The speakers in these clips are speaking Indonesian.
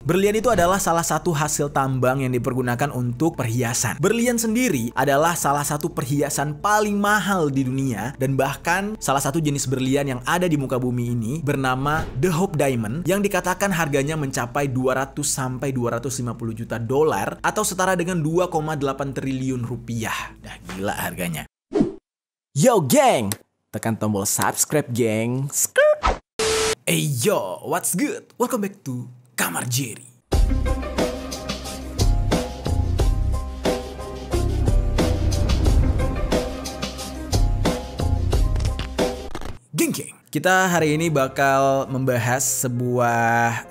Berlian itu adalah salah satu hasil tambang yang dipergunakan untuk perhiasan. Berlian sendiri adalah salah satu perhiasan paling mahal di dunia, dan bahkan salah satu jenis berlian yang ada di muka bumi ini bernama The Hope Diamond yang dikatakan harganya mencapai 200 sampai 250 juta dolar atau setara dengan 2,8 triliun rupiah. Dah gila harganya. Yo geng, tekan tombol subscribe geng. Hey yo, what's good? Welcome back to Kamar Jerry. Geng. Kita hari ini bakal membahas sebuah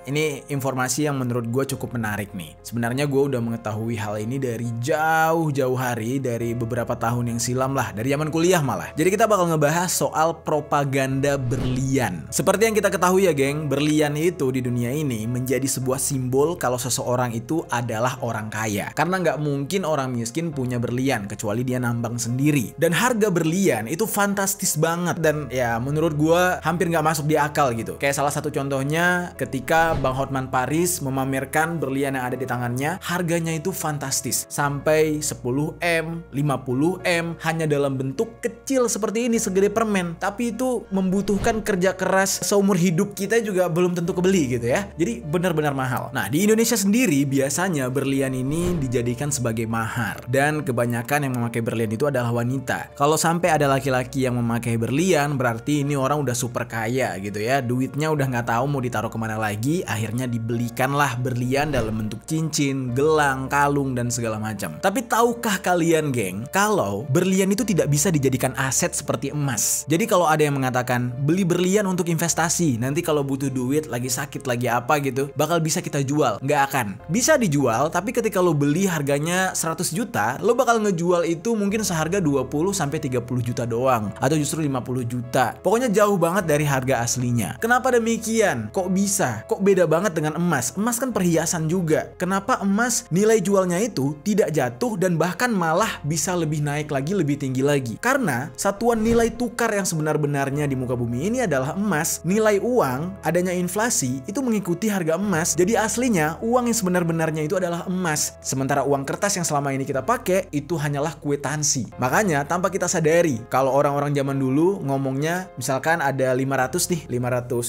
informasi yang menurut gue cukup menarik nih. Sebenarnya gue udah mengetahui hal ini dari jauh-jauh hari, dari beberapa tahun yang silam lah, dari zaman kuliah malah. Jadi kita bakal ngebahas soal propaganda berlian. Seperti yang kita ketahui ya geng, berlian itu di dunia ini menjadi sebuah simbol kalau seseorang itu adalah orang kaya. Karena nggak mungkin orang miskin punya berlian kecuali dia nambang sendiri. Dan harga berlian itu fantastis banget, dan ya menurut gue hampir nggak masuk di akal gitu. Kayak salah satu contohnya ketika Bang Hotman Paris memamerkan berlian yang ada di tangannya, harganya itu fantastis. Sampai 10M, 50M hanya dalam bentuk kecil seperti ini, segede permen. Tapi itu membutuhkan kerja keras seumur hidup kita juga belum tentu kebeli gitu ya. Jadi benar-benar mahal. Nah, di Indonesia sendiri biasanya berlian ini dijadikan sebagai mahar. Dan kebanyakan yang memakai berlian itu adalah wanita. Kalau sampai ada laki-laki yang memakai berlian, berarti ini orang udah super kaya gitu ya, duitnya udah nggak tahu mau ditaruh kemana lagi, akhirnya dibelikanlah berlian dalam bentuk cincin, gelang, kalung, dan segala macam. Tapi tahukah kalian geng, kalau berlian itu tidak bisa dijadikan aset seperti emas. Jadi kalau ada yang mengatakan beli berlian untuk investasi, nanti kalau butuh duit, lagi sakit, lagi apa gitu, bakal bisa kita jual. Nggak akan. Bisa dijual, tapi ketika lo beli harganya 100 juta, lo bakal ngejual itu mungkin seharga 20-30 juta doang, atau justru 50 juta. Pokoknya jauh banget dari harga aslinya. Kenapa demikian? Kok bisa? Kok beda banget dengan emas? Emas kan perhiasan juga. Kenapa emas nilai jualnya itu tidak jatuh dan bahkan malah bisa lebih naik lagi, lebih tinggi lagi? Karena satuan nilai tukar yang sebenar-benarnya di muka bumi ini adalah emas. Nilai uang, adanya inflasi, itu mengikuti harga emas. Jadi aslinya uang yang sebenar-benarnya itu adalah emas. Sementara uang kertas yang selama ini kita pakai itu hanyalah kwitansi. Makanya tanpa kita sadari, kalau orang-orang zaman dulu ngomongnya misalkan ada 500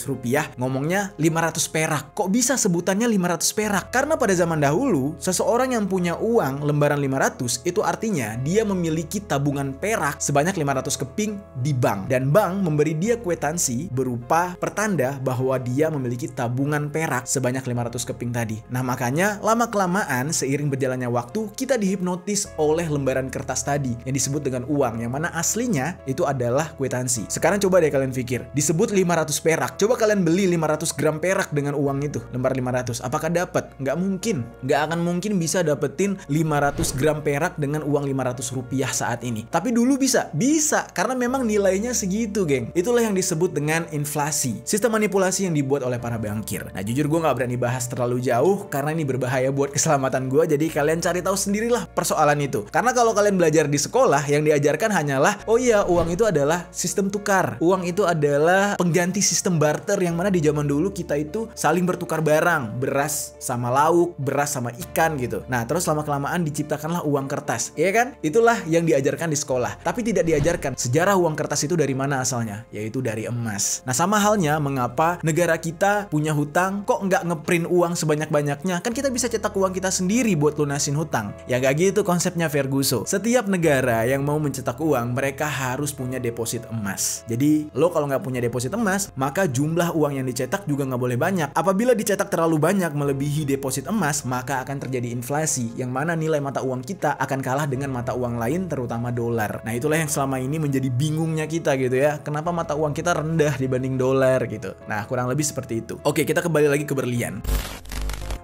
rupiah, ngomongnya 500 perak. Kok bisa sebutannya 500 perak? Karena pada zaman dahulu, seseorang yang punya uang lembaran 500, itu artinya dia memiliki tabungan perak sebanyak 500 keping di bank. Dan bank memberi dia kwitansi berupa pertanda bahwa dia memiliki tabungan perak sebanyak 500 keping tadi. Nah makanya lama-kelamaan seiring berjalannya waktu, kita dihipnotis oleh lembaran kertas tadi yang disebut dengan uang, yang mana aslinya itu adalah kwitansi. Sekarang coba deh kalian pikir, disebut 500 perak. Coba kalian beli 500 gram perak dengan uang itu, lembar 500. Apakah dapat? Nggak mungkin. Nggak akan mungkin bisa dapetin 500 gram perak dengan uang 500 rupiah saat ini. Tapi dulu bisa. Bisa, karena memang nilainya segitu, geng. Itulah yang disebut dengan inflasi. Sistem manipulasi yang dibuat oleh para bankir. Nah, jujur gue nggak berani bahas terlalu jauh, karena ini berbahaya buat keselamatan gue. Jadi kalian cari tahu sendirilah persoalan itu. Karena kalau kalian belajar di sekolah, yang diajarkan hanyalah, oh iya, uang itu adalah sistem tukar. Uang itu adalah pengganti sistem barter, yang mana di zaman dulu kita itu saling bertukar barang, beras sama lauk, beras sama ikan gitu. Nah, terus lama-kelamaan diciptakanlah uang kertas, iya kan? Itulah yang diajarkan di sekolah. Tapi tidak diajarkan sejarah uang kertas itu dari mana asalnya, yaitu dari emas. Nah, sama halnya mengapa negara kita punya hutang, kok nggak ngeprint uang sebanyak-banyaknya? Kan kita bisa cetak uang kita sendiri buat lunasin hutang. Ya nggak gitu konsepnya Ferguson. Setiap negara yang mau mencetak uang, mereka harus punya deposit emas. Jadi, lo kalau nggak punya deposit emas, maka jumlah uang yang dicetak juga nggak boleh banyak. Apabila dicetak terlalu banyak melebihi deposit emas, maka akan terjadi inflasi, yang mana nilai mata uang kita akan kalah dengan mata uang lain, terutama dolar. Nah, itulah yang selama ini menjadi bingungnya kita gitu ya. Kenapa mata uang kita rendah dibanding dolar gitu. Nah, kurang lebih seperti itu. Oke, kita kembali lagi ke berlian.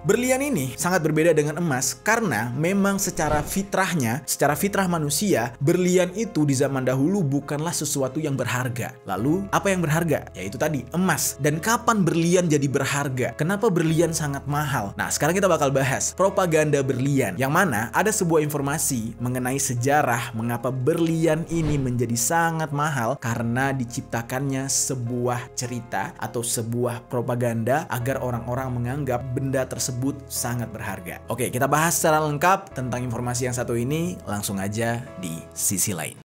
Berlian ini sangat berbeda dengan emas karena memang secara fitrahnya, secara fitrah manusia, berlian itu di zaman dahulu bukanlah sesuatu yang berharga. Lalu, apa yang berharga? Yaitu tadi, emas. Dan kapan berlian jadi berharga? Kenapa berlian sangat mahal? Nah, sekarang kita bakal bahas propaganda berlian, yang mana ada sebuah informasi mengenai sejarah mengapa berlian ini menjadi sangat mahal karena diciptakannya sebuah cerita atau sebuah propaganda agar orang-orang menganggap benda tersebut tersebut sangat berharga. Oke, kita bahas secara lengkap tentang informasi yang satu ini langsung aja di sisi lain.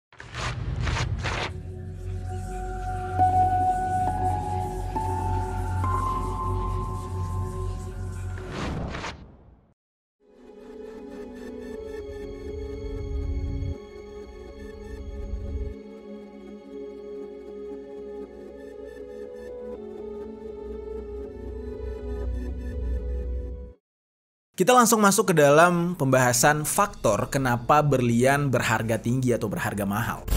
Kita langsung masuk ke dalam pembahasan faktor kenapa berlian berharga tinggi atau berharga mahal.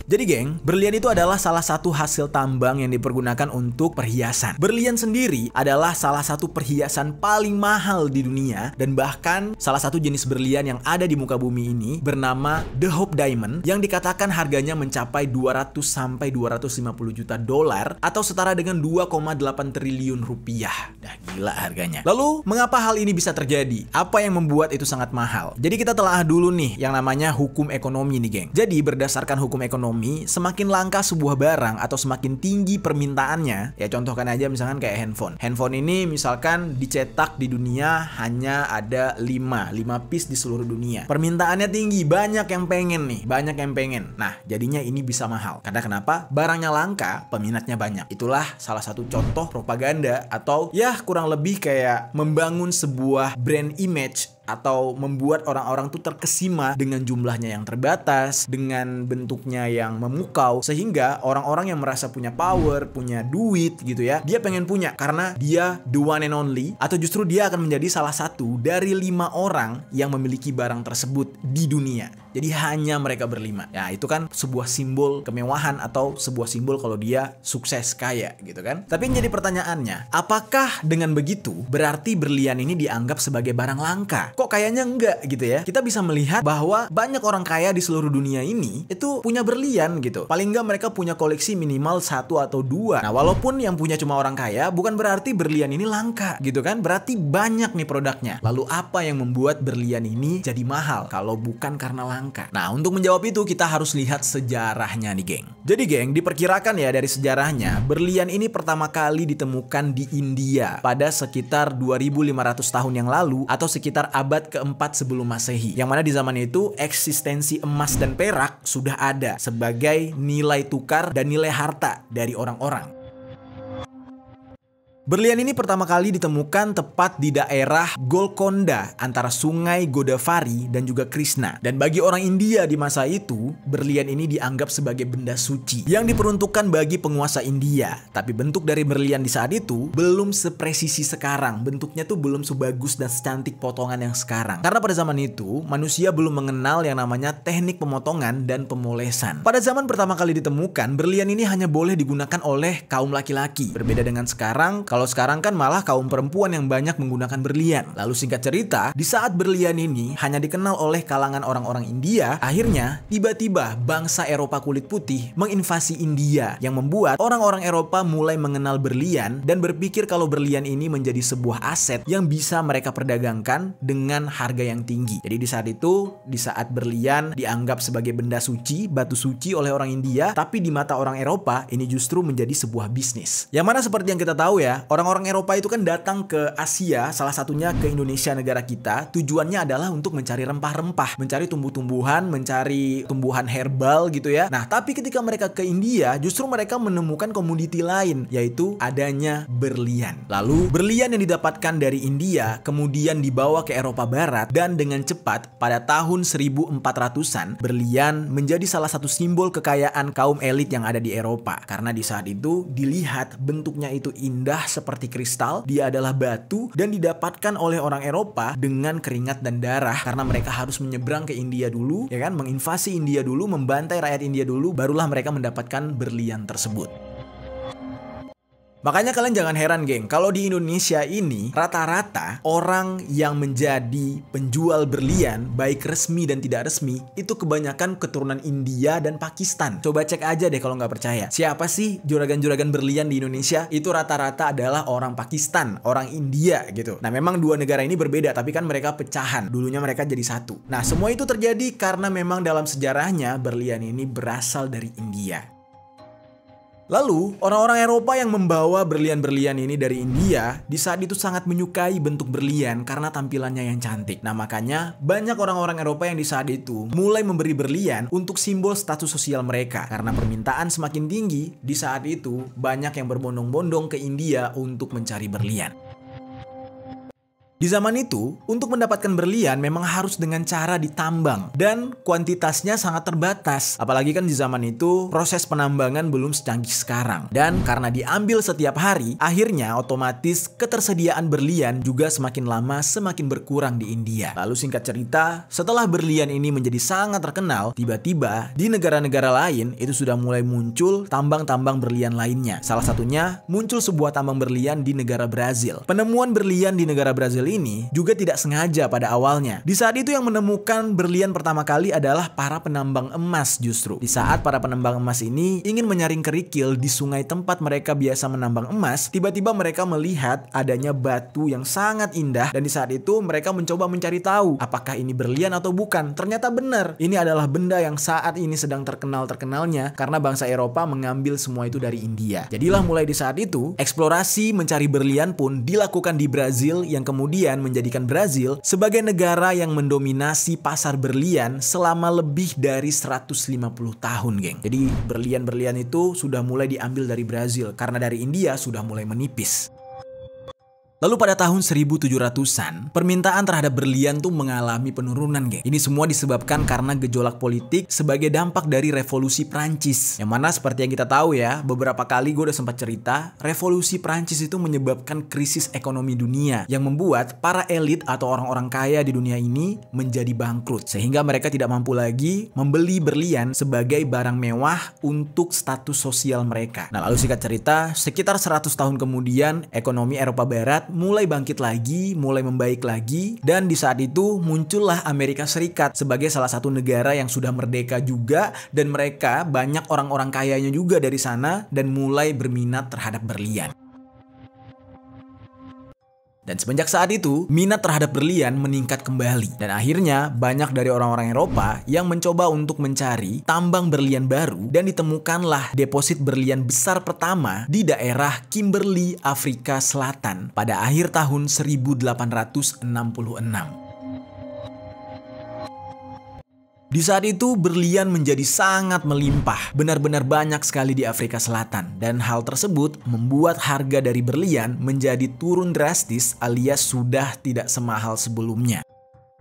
Jadi geng, berlian itu adalah salah satu hasil tambang yang dipergunakan untuk perhiasan. Berlian sendiri adalah salah satu perhiasan paling mahal di dunia, dan bahkan salah satu jenis berlian yang ada di muka bumi ini bernama The Hope Diamond yang dikatakan harganya mencapai 200 sampai 250 juta dolar atau setara dengan 2,8 triliun rupiah. Dah gila harganya. Lalu, mengapa hal ini bisa terjadi? Apa yang membuat itu sangat mahal? Jadi kita telah dulu nih yang namanya hukum ekonomi nih geng. Jadi berdasarkan hukum ekonomi, semakin langka sebuah barang atau semakin tinggi permintaannya, ya contohkan aja misalkan kayak handphone. Handphone ini misalkan dicetak di dunia hanya ada 5 piece di seluruh dunia. Permintaannya tinggi, banyak yang pengen nih, banyak yang pengen. Nah, jadinya ini bisa mahal. Karena kenapa? Barangnya langka, peminatnya banyak. Itulah salah satu contoh propaganda atau ya kurang lebih kayak membangun sebuah brand image atau membuat orang-orang tuh terkesima dengan jumlahnya yang terbatas, dengan bentuknya yang memukau, sehingga orang-orang yang merasa punya power, punya duit gitu ya, dia pengen punya karena dia the one and only, atau justru dia akan menjadi salah satu dari 5 orang yang memiliki barang tersebut di dunia. Jadi hanya mereka berlima. Ya itu kan sebuah simbol kemewahan atau sebuah simbol kalau dia sukses kaya gitu kan. Tapi yang jadi pertanyaannya, apakah dengan begitu berarti berlian ini dianggap sebagai barang langka? Kok kayaknya enggak gitu ya. Kita bisa melihat bahwa banyak orang kaya di seluruh dunia ini itu punya berlian gitu. Paling enggak mereka punya koleksi minimal 1 atau 2. Nah walaupun yang punya cuma orang kaya, bukan berarti berlian ini langka gitu kan. Berarti banyak nih produknya. Lalu apa yang membuat berlian ini jadi mahal kalau bukan karena langka? Nah untuk menjawab itu kita harus lihat sejarahnya nih geng. Jadi geng, diperkirakan ya dari sejarahnya, berlian ini pertama kali ditemukan di India pada sekitar 2500 tahun yang lalu atau sekitar abad keempat sebelum Masehi. Yang mana di zaman itu eksistensi emas dan perak sudah ada sebagai nilai tukar dan nilai harta dari orang-orang. Berlian ini pertama kali ditemukan tepat di daerah Golconda antara sungai Godavari dan juga Krishna. Dan bagi orang India di masa itu, berlian ini dianggap sebagai benda suci yang diperuntukkan bagi penguasa India. Tapi bentuk dari berlian di saat itu belum sepresisi sekarang. Bentuknya tuh belum sebagus dan secantik potongan yang sekarang. Karena pada zaman itu, manusia belum mengenal yang namanya teknik pemotongan dan pemolesan. Pada zaman pertama kali ditemukan, berlian ini hanya boleh digunakan oleh kaum laki-laki. Berbeda dengan sekarang, kalau sekarang kan malah kaum perempuan yang banyak menggunakan berlian. Lalu singkat cerita, di saat berlian ini hanya dikenal oleh kalangan orang-orang India, akhirnya tiba-tiba bangsa Eropa kulit putih menginvasi India yang membuat orang-orang Eropa mulai mengenal berlian dan berpikir kalau berlian ini menjadi sebuah aset yang bisa mereka perdagangkan dengan harga yang tinggi. Jadi di saat berlian dianggap sebagai benda suci, batu suci oleh orang India, tapi di mata orang Eropa ini justru menjadi sebuah bisnis. Yang mana seperti yang kita tahu ya, orang-orang Eropa itu kan datang ke Asia, salah satunya ke Indonesia negara kita, tujuannya adalah untuk mencari rempah-rempah, mencari tumbuh-tumbuhan, mencari tumbuhan herbal gitu ya. Nah, tapi ketika mereka ke India, justru mereka menemukan komoditi lain, yaitu adanya berlian. Lalu, berlian yang didapatkan dari India kemudian dibawa ke Eropa Barat dan dengan cepat pada tahun 1400-an, berlian menjadi salah satu simbol kekayaan kaum elit yang ada di Eropa. Karena di saat itu dilihat bentuknya itu indah seperti kristal, dia adalah batu dan didapatkan oleh orang Eropa dengan keringat dan darah karena mereka harus menyeberang ke India dulu, ya kan, menginvasi India dulu, membantai rakyat India dulu, barulah mereka mendapatkan berlian tersebut. Makanya kalian jangan heran geng, kalau di Indonesia ini rata-rata orang yang menjadi penjual berlian baik resmi dan tidak resmi itu kebanyakan keturunan India dan Pakistan. Coba cek aja deh kalau nggak percaya. Siapa sih juragan-juragan berlian di Indonesia? Itu rata-rata adalah orang Pakistan, orang India gitu. Nah memang dua negara ini berbeda tapi kan mereka pecahan. Dulunya mereka jadi satu. Nah semua itu terjadi karena memang dalam sejarahnya berlian ini berasal dari India. Lalu, orang-orang Eropa yang membawa berlian-berlian ini dari India di saat itu sangat menyukai bentuk berlian karena tampilannya yang cantik. Nah, makanya banyak orang-orang Eropa yang di saat itu mulai memberi berlian untuk simbol status sosial mereka. Karena permintaan semakin tinggi, di saat itu banyak yang berbondong-bondong ke India untuk mencari berlian. Di zaman itu, untuk mendapatkan berlian memang harus dengan cara ditambang dan kuantitasnya sangat terbatas. Apalagi kan di zaman itu proses penambangan belum secanggih sekarang. Dan karena diambil setiap hari, akhirnya otomatis ketersediaan berlian juga semakin lama semakin berkurang di India. Lalu singkat cerita, setelah berlian ini menjadi sangat terkenal, tiba-tiba di negara-negara lain itu sudah mulai muncul tambang-tambang berlian lainnya. Salah satunya muncul sebuah tambang berlian di negara Brazil. Penemuan berlian di negara Brazil ini juga tidak sengaja pada awalnya. Di saat itu yang menemukan berlian pertama kali adalah para penambang emas justru. Di saat para penambang emas ini ingin menyaring kerikil di sungai tempat mereka biasa menambang emas, tiba-tiba mereka melihat adanya batu yang sangat indah dan di saat itu mereka mencoba mencari tahu apakah ini berlian atau bukan. Ternyata benar, ini adalah benda yang saat ini sedang terkenal-terkenalnya karena bangsa Eropa mengambil semua itu dari India. Jadilah mulai di saat itu, eksplorasi mencari berlian pun dilakukan di Brazil yang kemudian menjadikan Brazil sebagai negara yang mendominasi pasar berlian selama lebih dari 150 tahun, geng. Jadi berlian-berlian itu sudah mulai diambil dari Brazil karena dari India sudah mulai menipis. Lalu pada tahun 1700-an, permintaan terhadap berlian tuh mengalami penurunan, geng. Ini semua disebabkan karena gejolak politik sebagai dampak dari revolusi Prancis. Yang mana seperti yang kita tahu ya, beberapa kali gue udah sempat cerita, revolusi Prancis itu menyebabkan krisis ekonomi dunia yang membuat para elit atau orang-orang kaya di dunia ini menjadi bangkrut. Sehingga mereka tidak mampu lagi membeli berlian sebagai barang mewah untuk status sosial mereka. Nah, lalu singkat cerita, sekitar 100 tahun kemudian, ekonomi Eropa Barat mulai bangkit lagi, mulai membaik lagi, dan di saat itu muncullah Amerika Serikat sebagai salah satu negara yang sudah merdeka juga, dan mereka banyak orang-orang kayanya juga dari sana dan mulai berminat terhadap berlian. Dan semenjak saat itu, minat terhadap berlian meningkat kembali. Dan akhirnya, banyak dari orang-orang Eropa yang mencoba untuk mencari tambang berlian baru dan ditemukanlah deposit berlian besar pertama di daerah Kimberley, Afrika Selatan pada akhir tahun 1866. Di saat itu berlian menjadi sangat melimpah, benar-benar banyak sekali di Afrika Selatan, dan hal tersebut membuat harga dari berlian menjadi turun drastis alias sudah tidak semahal sebelumnya.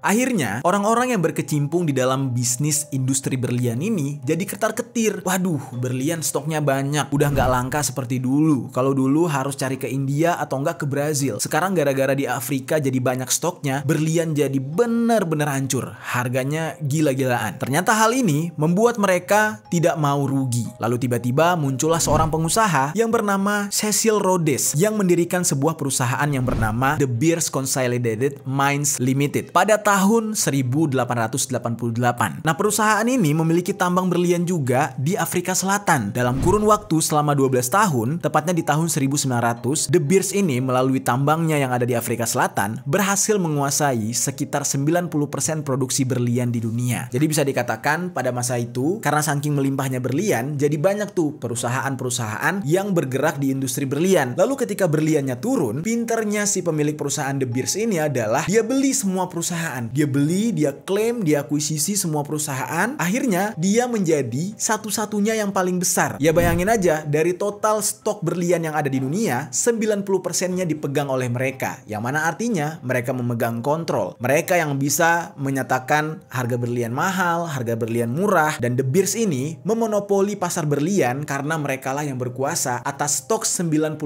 Akhirnya, orang-orang yang berkecimpung di dalam bisnis industri berlian ini jadi ketar-ketir. Waduh, berlian stoknya banyak, udah nggak langka seperti dulu. Kalau dulu harus cari ke India atau nggak ke Brazil. Sekarang gara-gara di Afrika jadi banyak stoknya, berlian jadi benar-benar hancur. Harganya gila-gilaan. Ternyata hal ini membuat mereka tidak mau rugi. Lalu tiba-tiba muncullah seorang pengusaha yang bernama Cecil Rhodes yang mendirikan sebuah perusahaan yang bernama De Beers Consolidated Mines Limited pada tahun 1888. Nah, perusahaan ini memiliki tambang berlian juga di Afrika Selatan. Dalam kurun waktu selama 12 tahun, tepatnya di tahun 1900, De Beers ini melalui tambangnya yang ada di Afrika Selatan berhasil menguasai sekitar 90% produksi berlian di dunia. Jadi bisa dikatakan pada masa itu, karena saking melimpahnya berlian, jadi banyak tuh perusahaan-perusahaan yang bergerak di industri berlian. Lalu ketika berliannya turun, pinternya si pemilik perusahaan De Beers ini adalah dia beli semua perusahaan. Dia beli, dia klaim, dia akuisisi semua perusahaan. Akhirnya dia menjadi satu-satunya yang paling besar. Ya bayangin aja, dari total stok berlian yang ada di dunia, 90%-nya dipegang oleh mereka. Yang mana artinya mereka memegang kontrol. Mereka yang bisa menyatakan harga berlian mahal, harga berlian murah. Dan De Beers ini memonopoli pasar berlian karena merekalah yang berkuasa atas stok 90%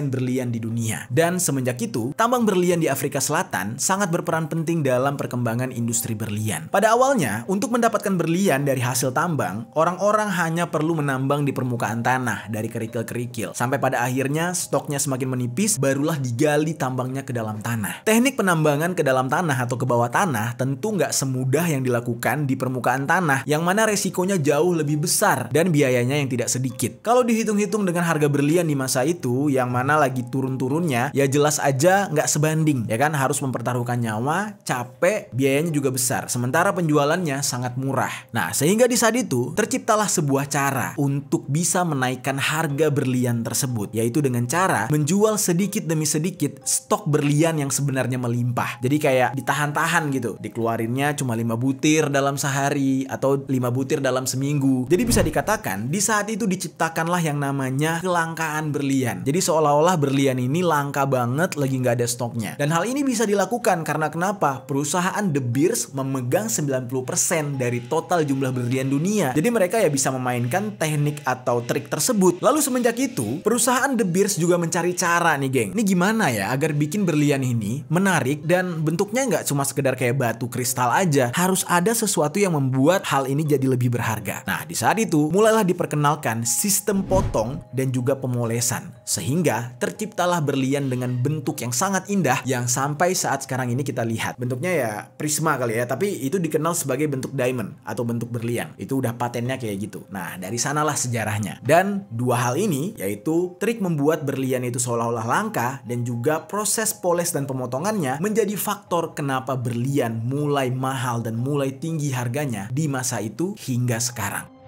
berlian di dunia. Dan semenjak itu, tambang berlian di Afrika Selatan sangat berperan penting dalam perkembangan industri berlian. Pada awalnya, untuk mendapatkan berlian dari hasil tambang, orang-orang hanya perlu menambang di permukaan tanah dari kerikil-kerikil. Sampai pada akhirnya stoknya semakin menipis, barulah digali tambangnya ke dalam tanah. Teknik penambangan ke dalam tanah atau ke bawah tanah tentu nggak semudah yang dilakukan di permukaan tanah, yang mana resikonya jauh lebih besar dan biayanya yang tidak sedikit. Kalau dihitung-hitung dengan harga berlian di masa itu, yang mana lagi turun-turunnya, ya jelas aja nggak sebanding, ya kan? Harus mempertaruhkan nyawa, capek, capek, biayanya juga besar, sementara penjualannya sangat murah. Nah, sehingga di saat itu terciptalah sebuah cara untuk bisa menaikkan harga berlian tersebut, yaitu dengan cara menjual sedikit demi sedikit stok berlian yang sebenarnya melimpah. Jadi kayak ditahan-tahan gitu, dikeluarinnya cuma 5 butir dalam sehari atau 5 butir dalam seminggu. Jadi bisa dikatakan di saat itu diciptakanlah yang namanya kelangkaan berlian. Jadi seolah-olah berlian ini langka banget, lagi nggak ada stoknya. Dan hal ini bisa dilakukan karena kenapa? Perusahaan De Beers memegang 90% dari total jumlah berlian dunia. Jadi mereka ya bisa memainkan teknik atau trik tersebut. Lalu semenjak itu, perusahaan De Beers juga mencari cara nih geng. Ini gimana ya agar bikin berlian ini menarik dan bentuknya nggak cuma sekedar kayak batu kristal aja. Harus ada sesuatu yang membuat hal ini jadi lebih berharga. Nah, di saat itu mulailah diperkenalkan sistem potong dan juga pemolesan. Sehingga terciptalah berlian dengan bentuk yang sangat indah yang sampai saat sekarang ini kita lihat. Bentuknya ya prisma kali ya, tapi itu dikenal sebagai bentuk diamond atau bentuk berlian. Itu udah patennya kayak gitu. Nah, dari sanalah sejarahnya. Dan dua hal ini, yaitu trik membuat berlian itu seolah-olah langka dan juga proses poles dan pemotongannya menjadi faktor kenapa berlian mulai mahal dan mulai tinggi harganya di masa itu hingga sekarang.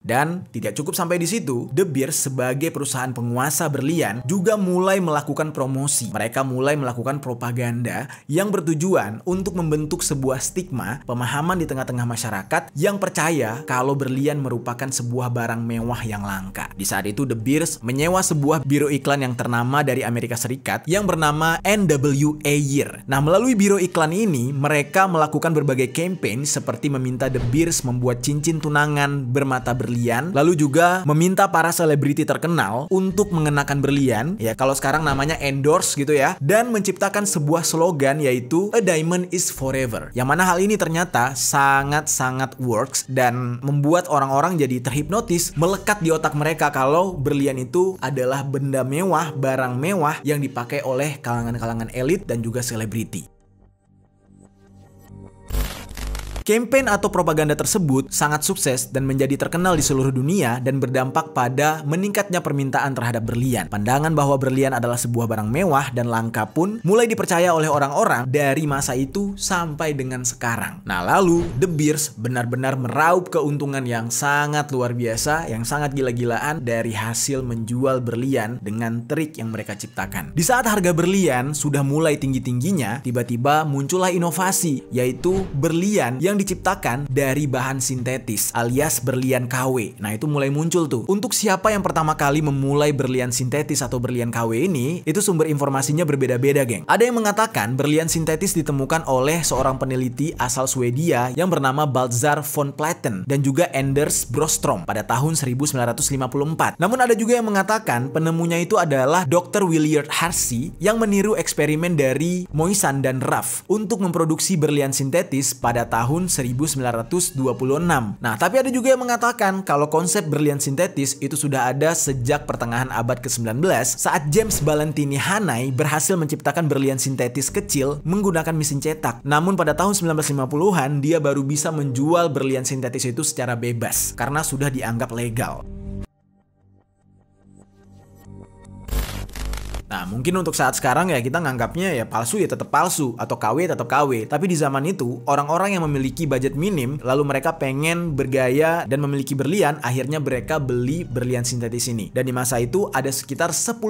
Dan tidak cukup sampai di situ, De Beers sebagai perusahaan penguasa berlian juga mulai melakukan promosi. Mereka mulai melakukan propaganda yang bertujuan untuk membentuk sebuah stigma, pemahaman di tengah-tengah masyarakat yang percaya kalau berlian merupakan sebuah barang mewah yang langka. Di saat itu De Beers menyewa sebuah biro iklan yang ternama dari Amerika Serikat yang bernama NWA Year. Nah, melalui biro iklan ini, mereka melakukan berbagai campaign seperti meminta De Beers membuat cincin tunangan bermata berlian, lalu juga meminta para selebriti terkenal untuk mengenakan berlian, ya kalau sekarang namanya endorse gitu ya, dan menciptakan sebuah slogan yaitu A Diamond is Forever. Yang mana hal ini ternyata sangat-sangat works dan membuat orang-orang jadi terhipnotis, melekat di otak mereka kalau berlian itu adalah benda mewah, barang mewah yang dipakai oleh kalangan-kalangan elit dan juga selebriti. Campaign atau propaganda tersebut sangat sukses dan menjadi terkenal di seluruh dunia dan berdampak pada meningkatnya permintaan terhadap berlian. Pandangan bahwa berlian adalah sebuah barang mewah dan langka pun mulai dipercaya oleh orang-orang dari masa itu sampai dengan sekarang. Nah, lalu De Beers benar-benar meraup keuntungan yang sangat luar biasa, yang sangat gila-gilaan dari hasil menjual berlian dengan trik yang mereka ciptakan. Di saat harga berlian sudah mulai tinggi-tingginya, tiba-tiba muncullah inovasi, yaitu berlian yang diciptakan dari bahan sintetis alias berlian KW. Nah, itu mulai muncul tuh. Untuk siapa yang pertama kali memulai berlian sintetis atau berlian KW ini, itu sumber informasinya berbeda-beda, geng. Ada yang mengatakan berlian sintetis ditemukan oleh seorang peneliti asal Swedia yang bernama Baltzar von Platen dan juga Anders Broström pada tahun 1954. Namun ada juga yang mengatakan penemunya itu adalah Dr. Willard Harvey yang meniru eksperimen dari Moissan dan Raff untuk memproduksi berlian sintetis pada tahun 1926. Nah, tapi ada juga yang mengatakan kalau konsep berlian sintetis itu sudah ada sejak pertengahan abad ke-19 saat James Valentini Hanay berhasil menciptakan berlian sintetis kecil menggunakan mesin cetak. Namun pada tahun 1950-an dia baru bisa menjual berlian sintetis itu secara bebas karena sudah dianggap legal. Nah, mungkin untuk saat sekarang ya kita nganggapnya ya palsu ya tetap palsu atau KW tetap KW. Tapi di zaman itu orang-orang yang memiliki budget minim lalu mereka pengen bergaya dan memiliki berlian, akhirnya mereka beli berlian sintetis ini. Dan di masa itu ada sekitar 10%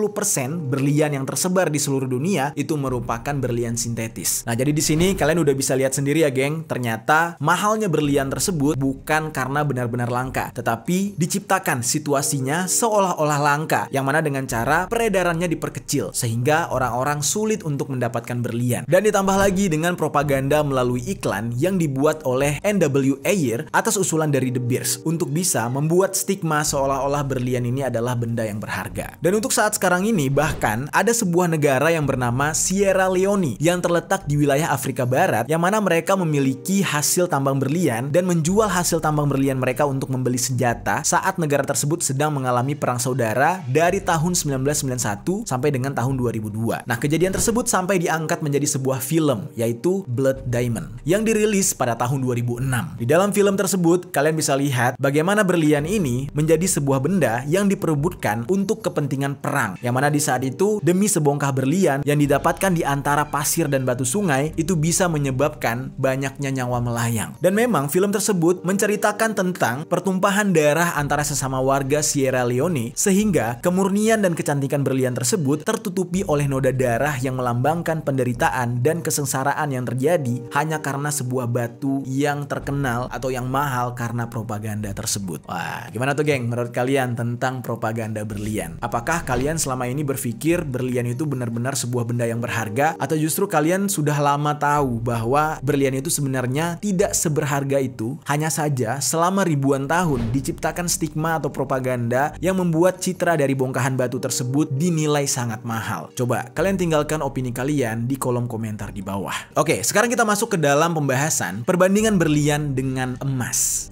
berlian yang tersebar di seluruh dunia itu merupakan berlian sintetis. Nah, jadi di sini kalian udah bisa lihat sendiri ya, geng. Ternyata mahalnya berlian tersebut bukan karena benar-benar langka, tetapi diciptakan situasinya seolah-olah langka, yang mana dengan cara peredarannya diperkecil sehingga orang-orang sulit untuk mendapatkan berlian. Dan ditambah lagi dengan propaganda melalui iklan yang dibuat oleh NWA Year atas usulan dari De Beers untuk bisa membuat stigma seolah-olah berlian ini adalah benda yang berharga. Dan untuk saat sekarang ini bahkan ada sebuah negara yang bernama Sierra Leone yang terletak di wilayah Afrika Barat yang mana mereka memiliki hasil tambang berlian dan menjual hasil tambang berlian mereka untuk membeli senjata saat negara tersebut sedang mengalami perang saudara dari tahun 1991 sampai dengan tahun 2002. Nah, kejadian tersebut sampai diangkat menjadi sebuah film, yaitu Blood Diamond, yang dirilis pada tahun 2006. Di dalam film tersebut, kalian bisa lihat bagaimana berlian ini menjadi sebuah benda yang diperebutkan untuk kepentingan perang, yang mana di saat itu demi sebongkah berlian yang didapatkan di antara pasir dan batu sungai itu bisa menyebabkan banyaknya nyawa melayang. Dan memang film tersebut menceritakan tentang pertumpahan darah antara sesama warga Sierra Leone, sehingga kemurnian dan kecantikan berlian tersebut tertutupi oleh noda darah yang melambangkan penderitaan dan kesengsaraan yang terjadi hanya karena sebuah batu yang terkenal atau yang mahal karena propaganda tersebut. Wah, gimana tuh geng menurut kalian tentang propaganda berlian? Apakah kalian selama ini berpikir berlian itu benar-benar sebuah benda yang berharga, atau justru kalian sudah lama tahu bahwa berlian itu sebenarnya tidak seberharga itu? Hanya saja selama ribuan tahun diciptakan stigma atau propaganda yang membuat citra dari bongkahan batu tersebut dinilai sangat mahal. Coba kalian tinggalkan opini kalian di kolom komentar di bawah. Oke, sekarang kita masuk ke dalam pembahasan perbandingan berlian dengan emas.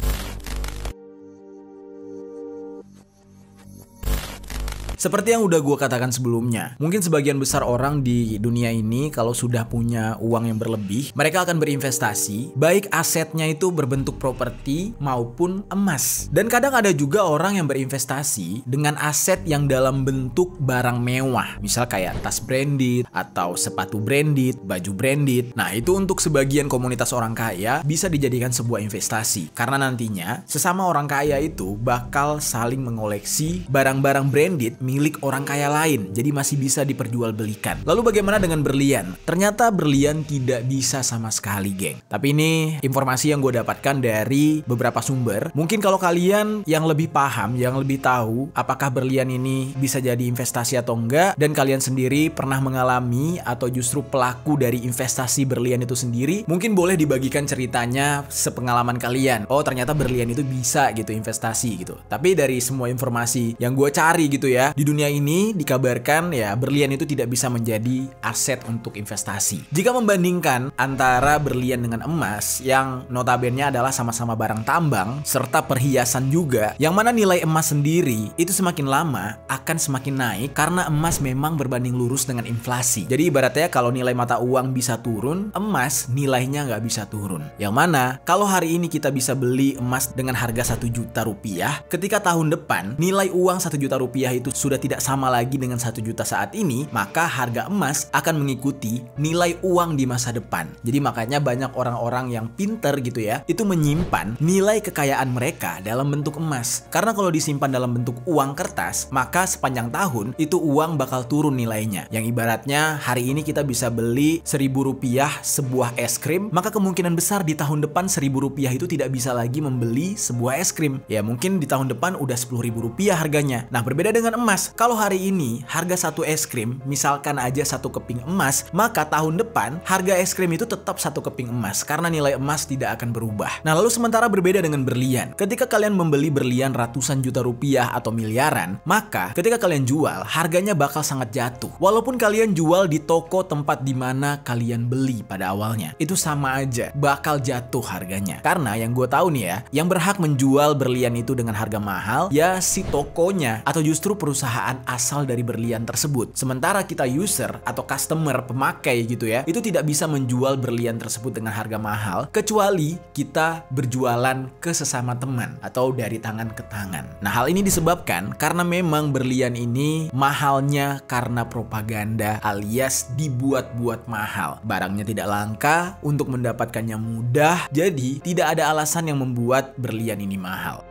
Seperti yang udah gue katakan sebelumnya, mungkin sebagian besar orang di dunia ini kalau sudah punya uang yang berlebih, mereka akan berinvestasi, baik asetnya itu berbentuk properti maupun emas. Dan kadang ada juga orang yang berinvestasi dengan aset yang dalam bentuk barang mewah, misal kayak tas branded, atau sepatu branded, baju branded. Nah, itu untuk sebagian komunitas orang kaya bisa dijadikan sebuah investasi, karena nantinya sesama orang kaya itu bakal saling mengoleksi barang-barang branded milik orang kaya lain, jadi masih bisa diperjualbelikan. Lalu bagaimana dengan berlian? Ternyata berlian tidak bisa sama sekali, geng. Tapi ini informasi yang gue dapatkan dari beberapa sumber. Mungkin kalau kalian yang lebih paham, yang lebih tahu apakah berlian ini bisa jadi investasi atau enggak, dan kalian sendiri pernah mengalami atau justru pelaku dari investasi berlian itu sendiri, mungkin boleh dibagikan ceritanya sepengalaman kalian. Oh, ternyata berlian itu bisa gitu investasi gitu. Tapi dari semua informasi yang gue cari gitu ya, di dunia ini dikabarkan ya berlian itu tidak bisa menjadi aset untuk investasi. Jika membandingkan antara berlian dengan emas yang notabene adalah sama-sama barang tambang serta perhiasan juga, yang mana nilai emas sendiri itu semakin lama akan semakin naik karena emas memang berbanding lurus dengan inflasi. Jadi ibaratnya kalau nilai mata uang bisa turun, emas nilainya nggak bisa turun. Yang mana kalau hari ini kita bisa beli emas dengan harga 1 juta rupiah, ketika tahun depan nilai uang 1 juta rupiah itu sudah tidak sama lagi dengan 1 juta saat ini, maka harga emas akan mengikuti nilai uang di masa depan. Jadi makanya banyak orang-orang yang pinter gitu ya, itu menyimpan nilai kekayaan mereka dalam bentuk emas. Karena kalau disimpan dalam bentuk uang kertas, maka sepanjang tahun itu uang bakal turun nilainya. Yang ibaratnya hari ini kita bisa beli 1.000 rupiah sebuah es krim, maka kemungkinan besar di tahun depan 1.000 rupiah itu tidak bisa lagi membeli sebuah es krim. Ya mungkin di tahun depan udah 10.000 rupiah harganya. Nah, berbeda dengan emas. Kalau hari ini harga satu es krim misalkan aja 1 keping emas, maka tahun depan harga es krim itu tetap 1 keping emas karena nilai emas tidak akan berubah. Nah, lalu sementara berbeda dengan berlian. Ketika kalian membeli berlian ratusan juta rupiah atau miliaran, maka ketika kalian jual harganya bakal sangat jatuh. Walaupun kalian jual di toko tempat di mana kalian beli pada awalnya, itu sama aja bakal jatuh harganya. Karena yang gue tahu nih ya, yang berhak menjual berlian itu dengan harga mahal ya si tokonya atau justru perusahaan asal dari berlian tersebut. Sementara kita user atau customer, pemakai gitu ya, itu tidak bisa menjual berlian tersebut dengan harga mahal kecuali kita berjualan ke sesama teman atau dari tangan ke tangan. Nah, hal ini disebabkan karena memang berlian ini mahalnya karena propaganda alias dibuat-buat mahal. Barangnya tidak langka, untuk mendapatkannya mudah, jadi tidak ada alasan yang membuat berlian ini mahal.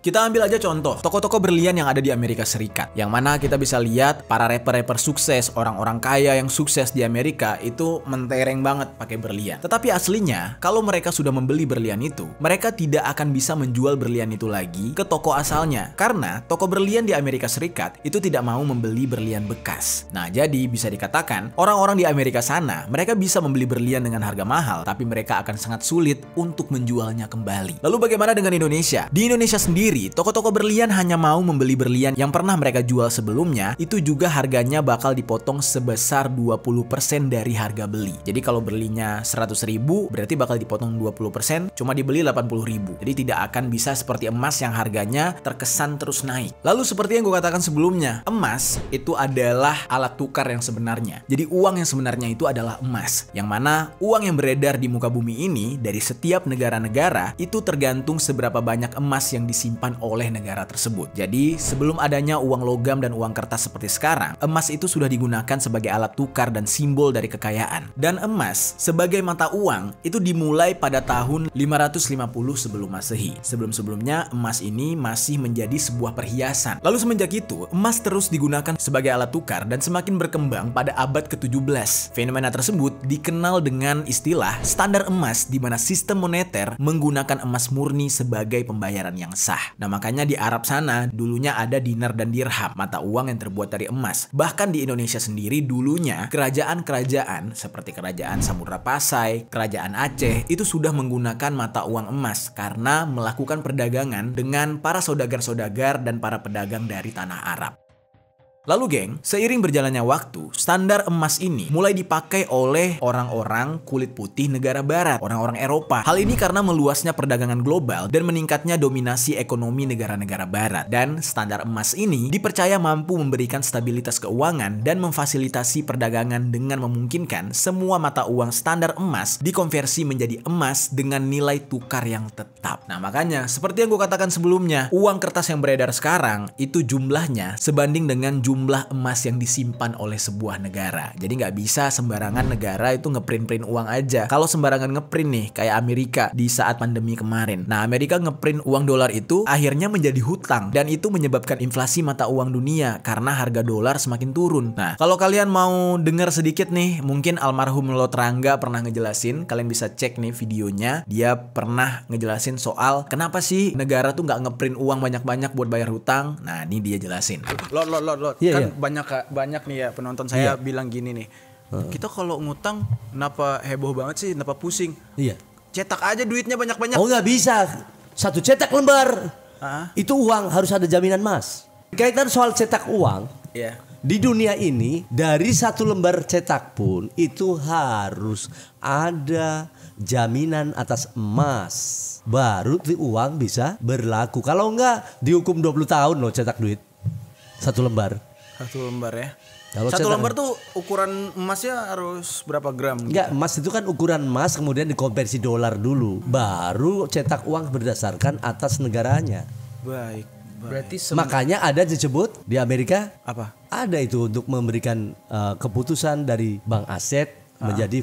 Kita ambil aja contoh toko-toko berlian yang ada di Amerika Serikat, yang mana kita bisa lihat para rapper-rapper sukses, orang-orang kaya yang sukses di Amerika itu mentereng banget pakai berlian. Tetapi aslinya kalau mereka sudah membeli berlian itu, mereka tidak akan bisa menjual berlian itu lagi ke toko asalnya, karena toko berlian di Amerika Serikat itu tidak mau membeli berlian bekas. Nah, jadi bisa dikatakan orang-orang di Amerika sana mereka bisa membeli berlian dengan harga mahal, tapi mereka akan sangat sulit untuk menjualnya kembali. Lalu bagaimana dengan Indonesia? Di Indonesia sendiri sendiri, toko-toko berlian hanya mau membeli berlian yang pernah mereka jual sebelumnya, itu juga harganya bakal dipotong sebesar 20% dari harga beli. Jadi kalau belinya 100.000, berarti bakal dipotong 20%, cuma dibeli 80.000. Jadi tidak akan bisa seperti emas yang harganya terkesan terus naik. Lalu seperti yang gue katakan sebelumnya, emas itu adalah alat tukar yang sebenarnya. Jadi uang yang sebenarnya itu adalah emas, yang mana uang yang beredar di muka bumi ini dari setiap negara-negara itu tergantung seberapa banyak emas yang disimpan oleh negara tersebut. Jadi sebelum adanya uang logam dan uang kertas seperti sekarang, emas itu sudah digunakan sebagai alat tukar dan simbol dari kekayaan. Dan emas sebagai mata uang itu dimulai pada tahun 550 sebelum Masehi. Sebelum-sebelumnya emas ini masih menjadi sebuah perhiasan. Lalu semenjak itu emas terus digunakan sebagai alat tukar dan semakin berkembang pada abad ke-17. Fenomena tersebut dikenal dengan istilah standar emas, di mana sistem moneter menggunakan emas murni sebagai pembayaran yang sah. Nah, makanya di Arab sana dulunya ada dinar dan dirham, mata uang yang terbuat dari emas. Bahkan di Indonesia sendiri dulunya kerajaan-kerajaan seperti kerajaan Samudra Pasai, kerajaan Aceh itu sudah menggunakan mata uang emas karena melakukan perdagangan dengan para saudagar-saudagar dan para pedagang dari tanah Arab. Lalu geng, seiring berjalannya waktu, standar emas ini mulai dipakai oleh orang-orang kulit putih negara barat, orang-orang Eropa. Hal ini karena meluasnya perdagangan global dan meningkatnya dominasi ekonomi negara-negara barat. Dan standar emas ini dipercaya mampu memberikan stabilitas keuangan dan memfasilitasi perdagangan dengan memungkinkan semua mata uang standar emas dikonversi menjadi emas dengan nilai tukar yang tetap. Nah, makanya seperti yang gue katakan sebelumnya, uang kertas yang beredar sekarang itu jumlahnya sebanding dengan jumlah emas yang disimpan oleh sebuah negara. Jadi nggak bisa sembarangan negara itu ngeprint-print uang aja. Kalau sembarangan ngeprint nih, kayak Amerika di saat pandemi kemarin. Nah, Amerika ngeprint uang dolar itu akhirnya menjadi hutang. Dan itu menyebabkan inflasi mata uang dunia karena harga dolar semakin turun. Nah, kalau kalian mau dengar sedikit nih, mungkin almarhum Lord Rangga pernah ngejelasin. Kalian bisa cek nih videonya. Dia pernah ngejelasin soal kenapa sih negara tuh nggak ngeprint uang banyak-banyak buat bayar hutang. Nah, ini dia jelasin. Lord. Kan banyak nih ya penonton saya bilang gini nih. Kita kalau ngutang kenapa heboh banget sih, kenapa pusing? Iya. Cetak aja duitnya banyak-banyak. Oh, nggak bisa. Satu cetak lembar. Itu uang harus ada jaminan mas. Kaitan soal cetak uang. Iya. Di dunia ini dari satu lembar cetak pun itu harus ada jaminan atas emas. Baru uang bisa berlaku. Kalau enggak dihukum 20 tahun loh cetak duit. Satu lembar. Satu lembar ya. Kalau satu lembar tuh ukuran emasnya harus berapa gram? Enggak, emas itu kan ukuran emas kemudian dikonversi dolar dulu. Baru cetak uang berdasarkan atas negaranya. Baik. Berarti makanya ada disebut di Amerika apa? Ada itu untuk memberikan keputusan dari bank aset menjadi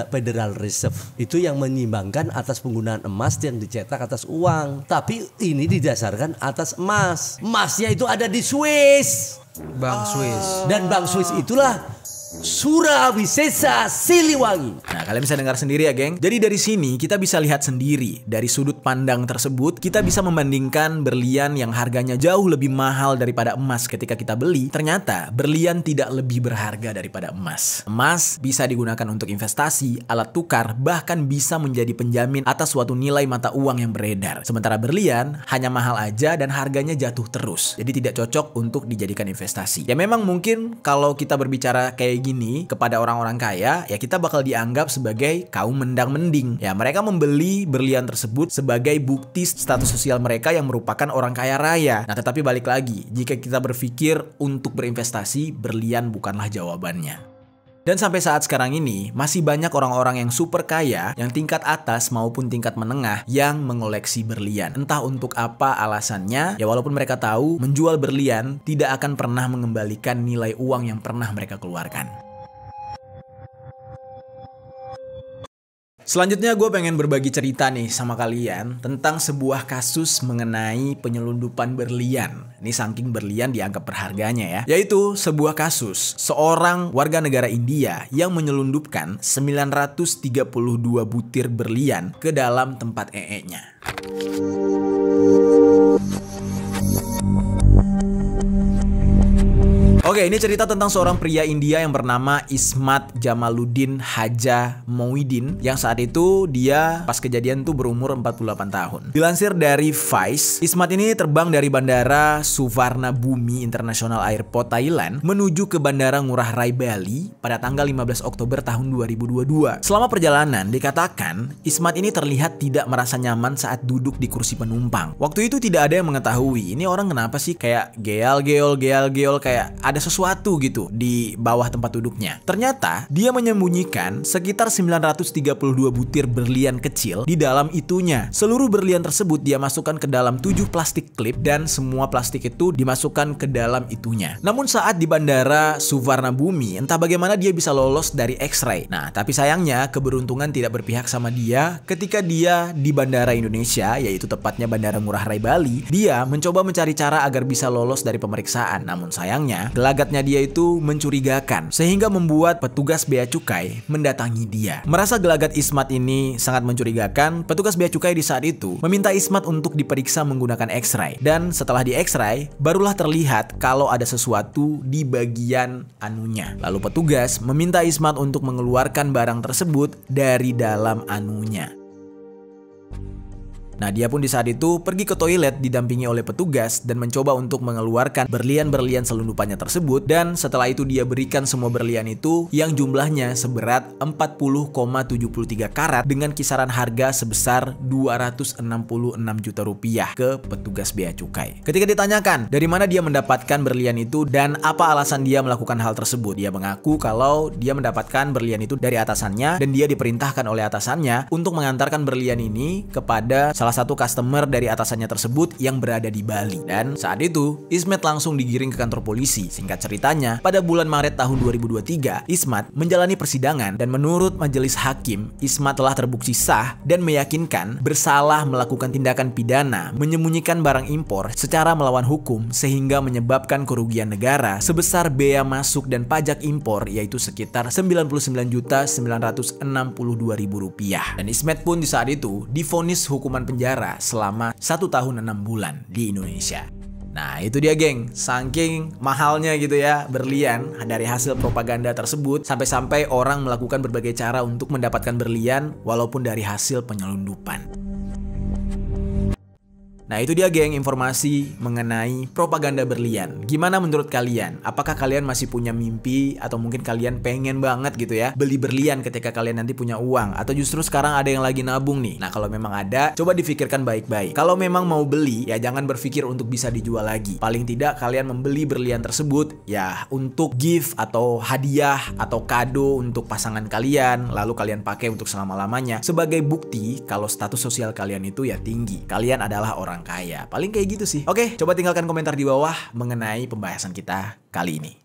Federal Reserve. Itu yang menyimbangkan atas penggunaan emas yang dicetak atas uang. Tapi ini didasarkan atas emas. Emasnya itu ada di Swiss. Bank Swiss. Dan Bank Swiss itulah Surawisesa Siliwangi. Nah, kalian bisa dengar sendiri ya, geng. Jadi dari sini kita bisa lihat sendiri dari sudut pandang tersebut, kita bisa membandingkan berlian yang harganya jauh lebih mahal daripada emas ketika kita beli. Ternyata berlian tidak lebih berharga daripada emas. Emas bisa digunakan untuk investasi, alat tukar, bahkan bisa menjadi penjamin atas suatu nilai mata uang yang beredar. Sementara berlian hanya mahal aja dan harganya jatuh terus. Jadi tidak cocok untuk dijadikan investasi. Ya memang mungkin kalau kita berbicara kayak gini kepada orang-orang kaya, ya kita bakal dianggap sebagai kaum mendang-mending. Ya mereka membeli berlian tersebut sebagai bukti status sosial mereka yang merupakan orang kaya raya. Nah, tetapi balik lagi, jika kita berpikir untuk berinvestasi, berlian bukanlah jawabannya. Dan sampai saat sekarang ini, masih banyak orang-orang yang super kaya, yang tingkat atas maupun tingkat menengah, yang mengoleksi berlian. Entah untuk apa alasannya, ya walaupun mereka tahu menjual berlian tidak akan pernah mengembalikan nilai uang yang pernah mereka keluarkan. Selanjutnya gue pengen berbagi cerita nih sama kalian tentang sebuah kasus mengenai penyelundupan berlian. Ini saking berlian dianggap berharganya ya. Yaitu sebuah kasus seorang warga negara India yang menyelundupkan 932 butir berlian ke dalam tempat ee-nya. Oke, ini cerita tentang seorang pria India yang bernama Ismat Jamaluddin Haja Mouhidin, yang saat itu dia pas kejadian tuh berumur 48 tahun. Dilansir dari Vice, Ismat ini terbang dari Bandara Suvarnabhumi International Airport Thailand menuju ke Bandara Ngurah Rai Bali pada tanggal 15 Oktober tahun 2022. Selama perjalanan dikatakan Ismat ini terlihat tidak merasa nyaman saat duduk di kursi penumpang. Waktu itu tidak ada yang mengetahui ini orang kenapa sih kayak geol kayak ada sesuatu gitu di bawah tempat duduknya. Ternyata dia menyembunyikan sekitar 932 butir berlian kecil di dalam itunya. Seluruh berlian tersebut dia masukkan ke dalam 7 plastik klip dan semua plastik itu dimasukkan ke dalam itunya. Namun saat di Bandara Suvarnabhumi, entah bagaimana dia bisa lolos dari X-ray. Nah, tapi sayangnya keberuntungan tidak berpihak sama dia ketika dia di Bandara Indonesia, yaitu tepatnya Bandara Ngurah Rai Bali. Dia mencoba mencari cara agar bisa lolos dari pemeriksaan. Namun sayangnya gelagatnya dia itu mencurigakan sehingga membuat petugas bea cukai mendatangi dia. Merasa gelagat Ismat ini sangat mencurigakan, petugas bea cukai di saat itu meminta Ismat untuk diperiksa menggunakan X-ray. Dan setelah di X-ray, barulah terlihat kalau ada sesuatu di bagian anunya. Lalu petugas meminta Ismat untuk mengeluarkan barang tersebut dari dalam anunya. Nah, dia pun di saat itu pergi ke toilet didampingi oleh petugas dan mencoba untuk mengeluarkan berlian-berlian selundupannya tersebut, dan setelah itu dia berikan semua berlian itu yang jumlahnya seberat 40,73 karat dengan kisaran harga sebesar 266 juta rupiah ke petugas bea cukai. Ketika ditanyakan dari mana dia mendapatkan berlian itu dan apa alasan dia melakukan hal tersebut, dia mengaku kalau dia mendapatkan berlian itu dari atasannya dan dia diperintahkan oleh atasannya untuk mengantarkan berlian ini kepada salah satu customer dari atasannya tersebut yang berada di Bali. Dan saat itu Ismat langsung digiring ke kantor polisi. Singkat ceritanya, pada bulan Maret tahun 2023 Ismat menjalani persidangan dan menurut majelis hakim, Ismat telah terbukti sah dan meyakinkan bersalah melakukan tindakan pidana menyembunyikan barang impor secara melawan hukum sehingga menyebabkan kerugian negara sebesar bea masuk dan pajak impor yaitu sekitar Rp99.962.000. Dan Ismat pun di saat itu divonis hukuman penjara selama 1 tahun 6 bulan di Indonesia. Nah, itu dia geng, saking mahalnya gitu ya berlian dari hasil propaganda tersebut, sampai-sampai orang melakukan berbagai cara untuk mendapatkan berlian walaupun dari hasil penyelundupan. Nah, itu dia geng informasi mengenai propaganda berlian. Gimana menurut kalian? Apakah kalian masih punya mimpi atau mungkin kalian pengen banget gitu ya beli berlian ketika kalian nanti punya uang? Atau justru sekarang ada yang lagi nabung nih? Nah, kalau memang ada, coba difikirkan baik-baik. Kalau memang mau beli, ya jangan berpikir untuk bisa dijual lagi. Paling tidak kalian membeli berlian tersebut ya untuk gift atau hadiah atau kado untuk pasangan kalian, lalu kalian pakai untuk selama-lamanya sebagai bukti kalau status sosial kalian itu ya tinggi. Kalian adalah orang kaya. Paling kayak gitu sih. Oke, coba tinggalkan komentar di bawah mengenai pembahasan kita kali ini.